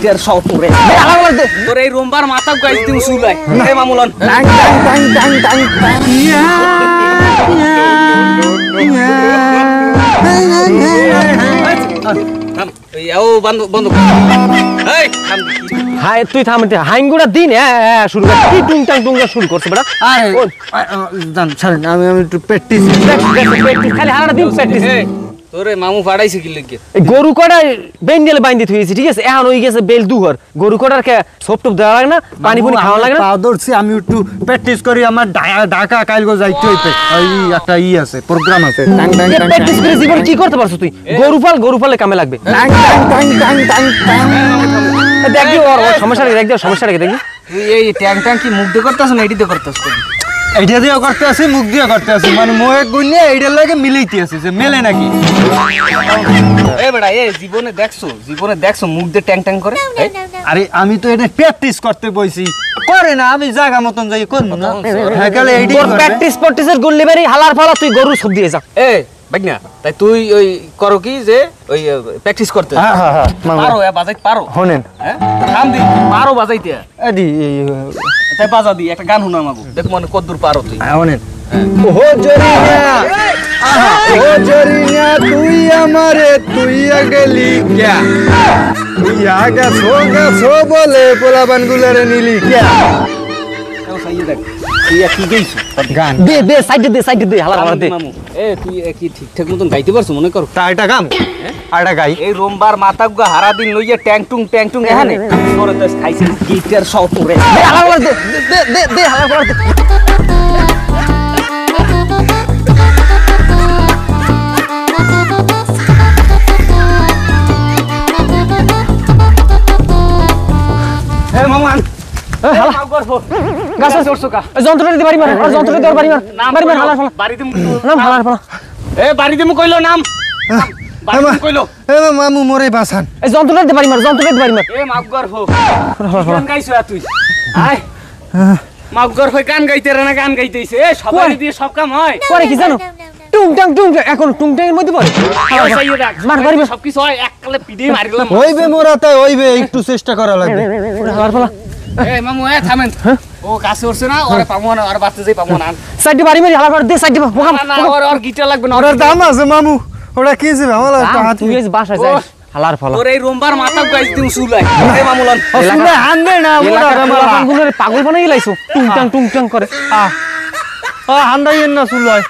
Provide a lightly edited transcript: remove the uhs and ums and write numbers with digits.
guitar shot করে তোর এই রোমবার মাথা গাইছ দিম শুলাই এ মামুলন টাং টাং টাং টাং টাং ও বন্ধ বন্ধ এই থাম হাই তুই থাম হাইঙ্গুড়া দিন শুরু কর কি টুংটাং টুংটা শুরু করছ বড় আরে জান ছাড়েন আমি একটু প্র্যাকটিস খালি হারাটা দিন প্র্যাকটিস তোরে মামু ফাড়াইছে কি লাগে এই গরু কড়া বেন্ডেলে বাইন্ধি থইছি ঠিক আছে এখন হই গেছে বেল দুহর গরু কড়ার কে সফট দেওয়া লাগে না পানি পুনি খাওয়া লাগে না পা ধরছি আমি একটু প্র্যাকটিস করি আমার ঢাকা কালগো যাইতে হইতে ওই একটা আছে প্রোগ্রাম আছে টাং টাং টাং প্র্যাকটিস করে জীবন কি করতে পারছ তুই গরু পালে কামে লাগবে টাং টাং টাং টাং টাং দেখি ওর সমস্যা দেখ সমস্যা দেখি তুই এই ট্যাং ট্যাং কি মুখ দিয়ে করতেছ না এডি দিয়ে করতেছ এইটা দিয়েও করতে আছি মুখ দিয়ে করতে আছি মানে মোহে গুনে এইটার লাগে মিলাইতে আছে যে মেলে নাকি এ বেটা এ জীবনে দেখছো মুখ দিয়ে ট্যাং ট্যাং করে আরে আমি তো এটা প্র্যাকটিস করতে বইছি করে না আমি জায়গা মতন যাই কোন না হ্যাঁ গেলে এইডি তোর প্র্যাকটিসের গুল্লি বাড়ি হালার ফালা তুই গরু সব দিয়ে যা এ বাগনা তাই তুই ওই করো কি যে ওই প্র্যাকটিস করতে হ্যাঁ পারো বাজাইতে পারো শুনেন হ্যাঁ থাম দি পারো বাজাইতে এডি তাই বাজা দি একটা গান শুনা আমাগো দেখ মনে কতদূর পারো তুই শুনেন ও জরিনা ও জরিনা তুই আমারে তুই গেলি ক্যা তুই গেছো বলে পোলাবান গুলারে নিলি ক্যা ও সাইয়ে দেখ তুই কি গাইছো গান দে সাইডে দে হালার ফালা দে মামু এ তুই কি ঠিকঠাক মতন গাইতে পারছো মনে করো তা এটা গান আটা গাই এই রোমবার মাথা গা হারা দিন লইয়া ট্যাং টুং এখানে তোরে তো খাইছিস গিটার শট করে হালার ফালা দে হালার ফালা দে এ মামু আন হালা গাছ চড়ছো কা যন্ত্রটা দি বাড়ি মার আর যন্ত্রটা দি বাড়ি মার বাড়ি মার হালার ফালা বাড়ি দিমু নাম হালার ফালা এ বাড়ি দিমু কইলো নাম বাড়ি দিমু কইলো এ মামু মোরে বাসান এই যন্ত্রটা দি বাড়ি মার এ মাগগর হো গান গাইছো তুই আয় মাগগর হই গান গাইতে রে না গান গাইতেইছে এ সবাই দিয়ে সব কাম হয় পরে কি জানো টুংটাং এখন টুংটাং এর মধ্যে পড়ে মার বাড়ি মার সবকিছু হয় এককালে পিডে মারি গেলাম হইবে মোরা তাই হইবে একটু চেষ্টা করা লাগবে হালার ফালা এ মামু এ থামেন ও কাছে উঠছে না ওরে পামু না আর বাচ্চা যাই পামু না সাইডে বাড়ি মারি হালার ফালা দে সাইডে পোকা না ওর গিটার লাগবে না ওর দাম আছে মামু ওটা কি যে ভালো একটা হাত তুই এস বাসা যাই হালার ফালা তোর এই রোমবার মাথা গাইছ দিম শুলাই এ মামুলন শুনে হানবে না মোরা পাগল বানাই লাইছো টুংটাং করে হান্দাইয়েন না চুলয়